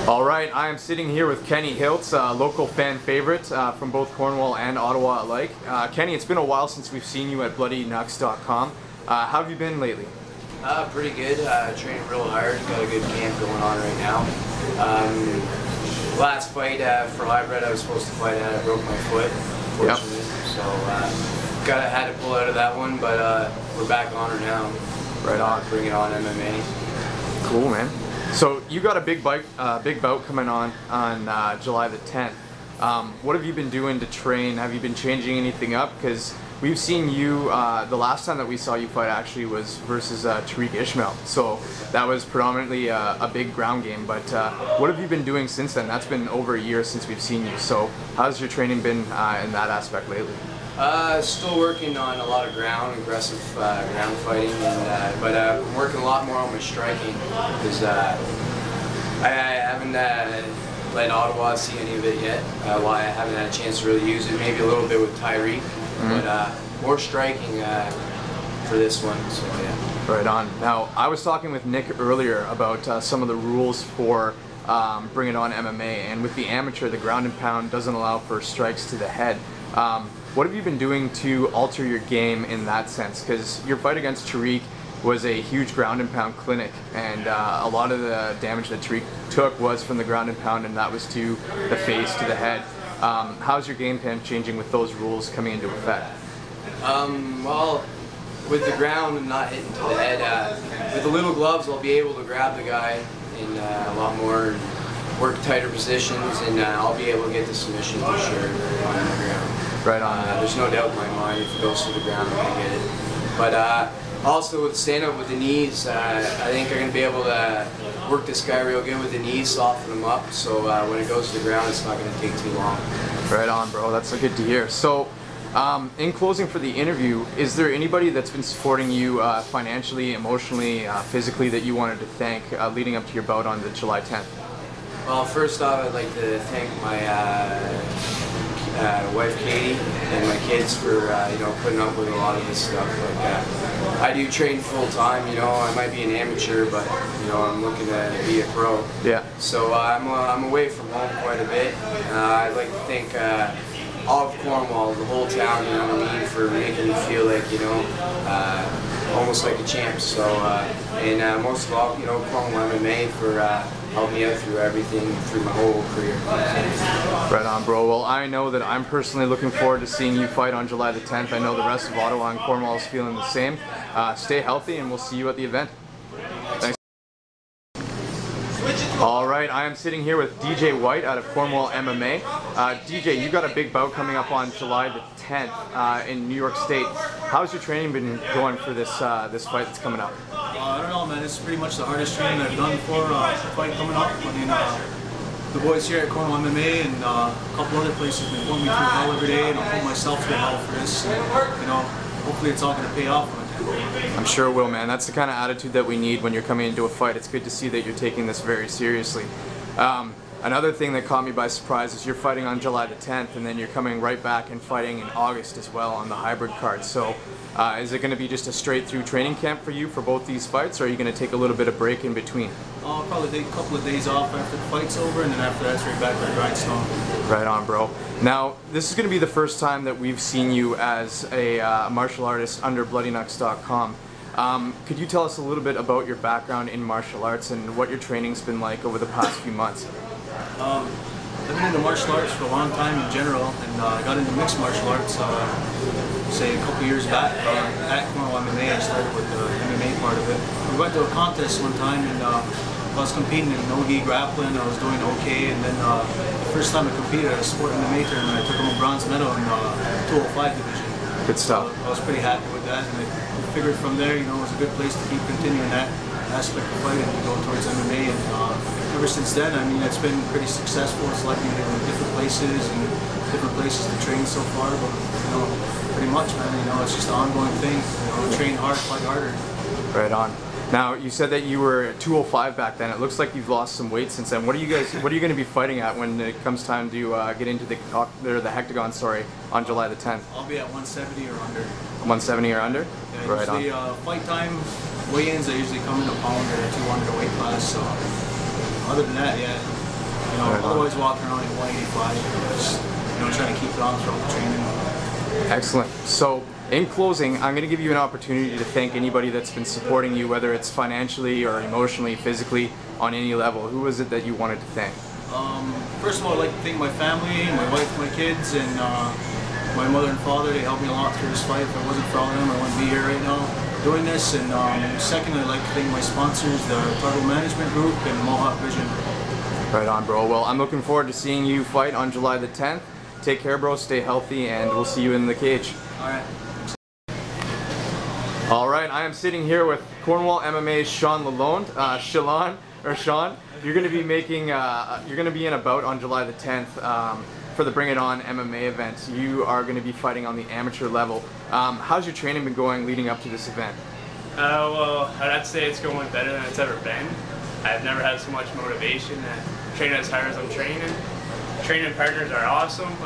All right, I am sitting here with Kenny Hiltz, local fan favorite from both Cornwall and Ottawa alike. Kenny, it's been a while since we've seen you at BloodyKnucks.com. How have you been lately? Pretty good. Training real hard. Got a good camp going on right now. Last fight for hybrid, I was supposed to fight at. I broke my foot, unfortunately. Yep. So had to pull out of that one, but we're back on her now. Right on. Bring it on MMA. Cool, man. So you got a big bout coming on July the 10th. What have you been doing to train? Have you been changing anything up? Because we've seen you, the last time that we saw you fight actually was versus Tariq Ishmael. So that was predominantly a big ground game. But what have you been doing since then? That's been over a year since we've seen you. So how's your training been in that aspect lately? Still working on a lot of aggressive ground fighting, but I'm working a lot more on my striking because I haven't let Ottawa see any of it yet. Why I haven't had a chance to really use it. Maybe a little bit with Tariq, but more striking for this one. So yeah. Right on. Now I was talking with Nick earlier about some of the rules for Bring It On MMA, and with the amateur, the ground and pound doesn't allow for strikes to the head. What have you been doing to alter your game in that sense? Because your fight against Tariq was a huge ground and pound clinic, and a lot of the damage that Tariq took was from the ground and pound, and that was to the face, to the head. How's your game plan changing with those rules coming into effect? Well, with the ground and not hitting to the head, with the little gloves I'll be able to grab the guy in a lot more, work tighter positions, and I'll be able to get the submission for sure on the ground. Right on. There's no doubt in my mind if it goes to the ground I'm going to get it. But also with stand up with the knees, I think I'm going to be able to work this guy real good with the knees, soften him up, so when it goes to the ground it's not going to take too long. Right on, bro. That's good to hear. So in closing for the interview, is there anybody that's been supporting you financially, emotionally, physically that you wanted to thank leading up to your bout on the July 10th? Well, first off, I'd like to thank my wife Katie and my kids for putting up with a lot of this stuff. Like, I do train full time. I might be an amateur, but I'm looking to be a pro. Yeah. So I'm away from home quite a bit. I'd like to thank all of Cornwall, the whole town, for making me feel like almost like a champ. So and most of all, Cornwall MMA for helped me out through everything, through my whole career. Right on, bro. Well, I know that I'm personally looking forward to seeing you fight on July the 10th. I know the rest of Ottawa and Cornwall is feeling the same. Stay healthy, and we'll see you at the event. Thanks. All right, I am sitting here with DJ White out of Cornwall MMA. DJ, you got a big bout coming up on July the 10th in New York State. How's your training been going for this fight that's coming up? I don't know, man. It's pretty much the hardest training I've done for a fight coming up. I mean, the boys here at Cornwall MMA and a couple other places have been putting me through hell every day, and I'm putting myself through hell for this. And, hopefully it's all going to pay off. I'm sure it will, man. That's the kind of attitude that we need when you're coming into a fight. It's good to see that you're taking this very seriously. Another thing that caught me by surprise is you're fighting on July the 10th, and then you're coming right back and fighting in August as well on the hybrid card. So is it going to be just a straight through training camp for you for both these fights, or are you going to take a little bit of break in between? I'll probably take a couple of days off after the fight's over, and then after that, straight back to the grindstone. Right on, bro. Now, this is going to be the first time that we've seen you as a martial artist under BloodyKnucks.com. Could you tell us a little bit about your background in martial arts and what your training's been like over the past few months? I've been into martial arts for a long time in general, and I got into mixed martial arts, say a couple years back. At Cornwall MMA, I started with the MMA part of it. We went to a contest one time, and I was competing in no-gi grappling. I was doing okay, and then the first time I competed at a sport MMA tournament, I took home a bronze medal in the 205 division. Good stuff. So I was pretty happy with that, and I figured from there, it was a good place to keep continuing that aspect of fighting and go towards MMA. And ever since then, I mean, it's been pretty successful. It's led me to different places to train so far. But pretty much, man, it's just an ongoing thing. Train hard, fight harder. Right on. Now, you said that you were at 205 back then. It looks like you've lost some weight since then. What are you going to be fighting at when it comes time to get into the hectagon, on July the 10th? I'll be at 170 or under. 170 or under? Yeah, right usually, on. Fight time weigh-ins, I usually come in a pound or two under weight class. So other than that, yeah. You know, otherwise walking around at 185, just, you know, trying to keep it on throughout the training. Excellent. So in closing, I'm going to give you an opportunity to thank anybody that's been supporting you, whether it's financially or emotionally, physically, on any level. Who is it that you wanted to thank? First of all, I'd like to thank my family, my wife, my kids, and my mother and father. They helped me a lot through this fight. If it wasn't for all of them, I wouldn't be here right now doing this. And secondly, I'd like to thank my sponsors, the Tribal Management Group and Mohawk Vision. Right on, bro. Well, I'm looking forward to seeing you fight on July the 10th. Take care, bro. Stay healthy, and we'll see you in the cage. All right. All right, I am sitting here with Cornwall MMA's Sean Lalonde. Sean, you're going to be making, you're going to be in a bout on July the 10th for the Bring It On MMA event. You are going to be fighting on the amateur level. How's your training been going leading up to this event? Well, I'd have to say it's going better than it's ever been. I've never had so much motivation to train as hard as I'm training. Training partners are awesome.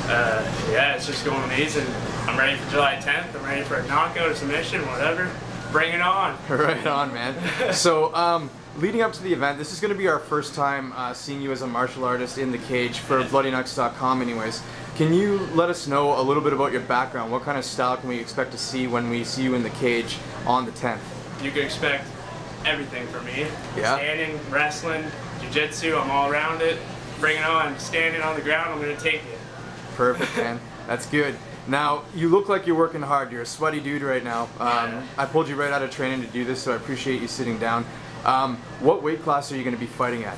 Yeah, it's just going amazing. I'm ready for July 10th. I'm ready for a knockout or submission, whatever. Bring it on. Right on, man. So, leading up to the event, this is going to be our first time seeing you as a martial artist in the cage for BloodyKnucks.com anyways. Can you let us know a little bit about your background? What kind of style can we expect to see when we see you in the cage on the 10th? You can expect everything from me. Yeah. Standing, wrestling, jiu-jitsu, I'm all around it. Bring it on. Standing on the ground, I'm going to take you. Perfect, man. That's good. Now, you look like you're working hard. You're a sweaty dude right now. I pulled you right out of training to do this, so I appreciate you sitting down. What weight class are you going to be fighting at?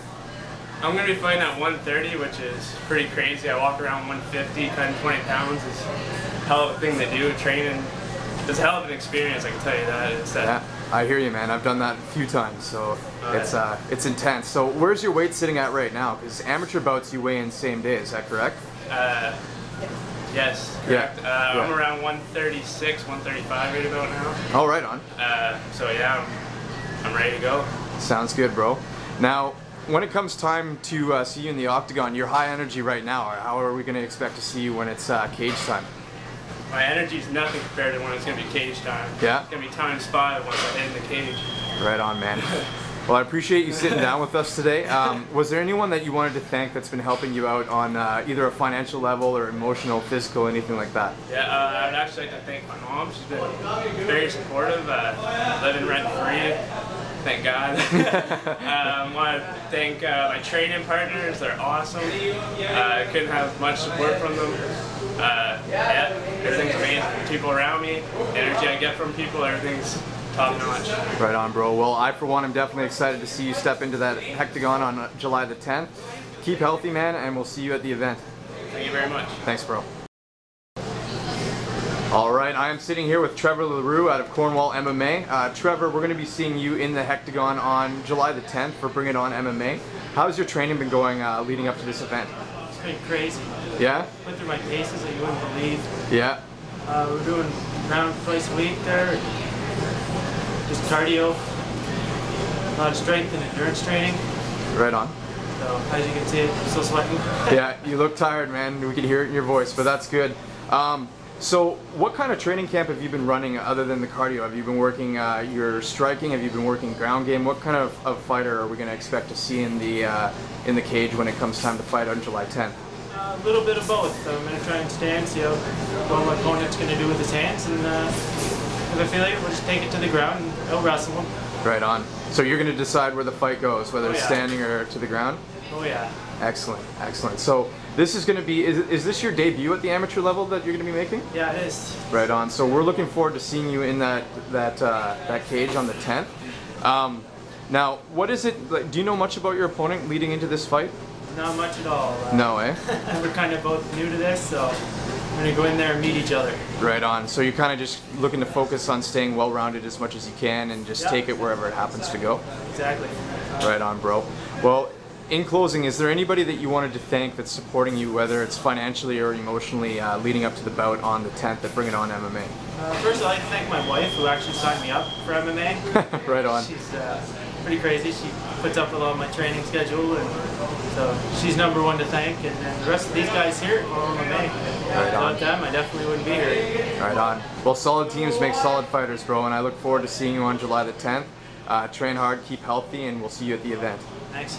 I'm going to be fighting at 130, which is pretty crazy. I walk around 150, cutting 20 pounds. It's a hell of a thing to do. Training is a hell of an experience, I can tell you that. Yeah, I hear you, man. I've done that a few times, so it's intense. So where's your weight sitting at right now? Because amateur bouts you weigh in same day, is that correct? Yes, correct. Yeah. I'm around 136, 135 right about now. Oh, right on. So yeah, I'm ready to go. Sounds good, bro. Now, when it comes time to see you in the octagon, you're high energy right now. How are we going to expect to see you when it's cage time? My energy is nothing compared to when it's going to be cage time. Yeah? It's going to be ×5 once I hit in the cage. Right on, man. Well, I appreciate you sitting down with us today. Was there anyone that you wanted to thank that's been helping you out on either a financial level or emotional, physical, anything like that? Yeah, I would actually like to thank my mom. She's been very supportive, living rent-free. Thank God. I want to thank my training partners. They're awesome. I couldn't have much support from them. Yeah, everything's amazing. People around me, the energy I get from people, everything's top notch. Right on, bro. Well, I for one am definitely excited to see you step into that hectagon on July the 10th. Keep healthy, man, and we'll see you at the event. Thank you very much. Thanks, bro. All right, I am sitting here with Trevor LaRue out of Cornwall MMA. Trevor, we're going to be seeing you in the hectagon on July the 10th for Bring It On MMA. How's your training been going leading up to this event? It's been crazy. Yeah? Went through my paces that you wouldn't believe. Yeah? We're doing round twice a week there. Just cardio. A lot of strength and endurance training. Right on. So, as you can see, I'm still sweating. Yeah, you look tired, man. We can hear it in your voice, but that's good. So what kind of training camp have you been running other than the cardio? Have you been working your striking? Have you been working ground game? What kind of fighter are we going to expect to see in the cage when it comes time to fight on July 10th? A little bit of both. I'm going to try and stand, see what my opponent's going to do with his hands, and if I feel like it, we'll just take it to the ground and out-wrestle him. Right on. So you're going to decide where the fight goes, whether it's standing or to the ground? Oh yeah. Excellent, excellent. So this is going to be, is this your debut at the amateur level that you're going to be making? Yeah, it is. Right on. So we're looking forward to seeing you in that cage on the 10th. Now, what is it, like, do you know much about your opponent leading into this fight? Not much at all. No, eh? We're kind of both new to this, so we're going to go in there and meet each other. Right on. So you're kind of just looking to focus on staying well-rounded as much as you can and just take it wherever it happens to go? Exactly. Right on, bro. Well, in closing, is there anybody that you wanted to thank that's supporting you, whether it's financially or emotionally, leading up to the bout on the 10th at Bring It On MMA? First, I'd like to thank my wife, who actually signed me up for MMA. Right on. She's pretty crazy. She puts up with all my training schedule, and so she's number one to thank. And then the rest of these guys here at MMA. Right on. Without them, I definitely wouldn't be here. Right on. Well, solid teams make solid fighters, bro, and I look forward to seeing you on July the 10th. Train hard, keep healthy, and we'll see you at the event. Thanks.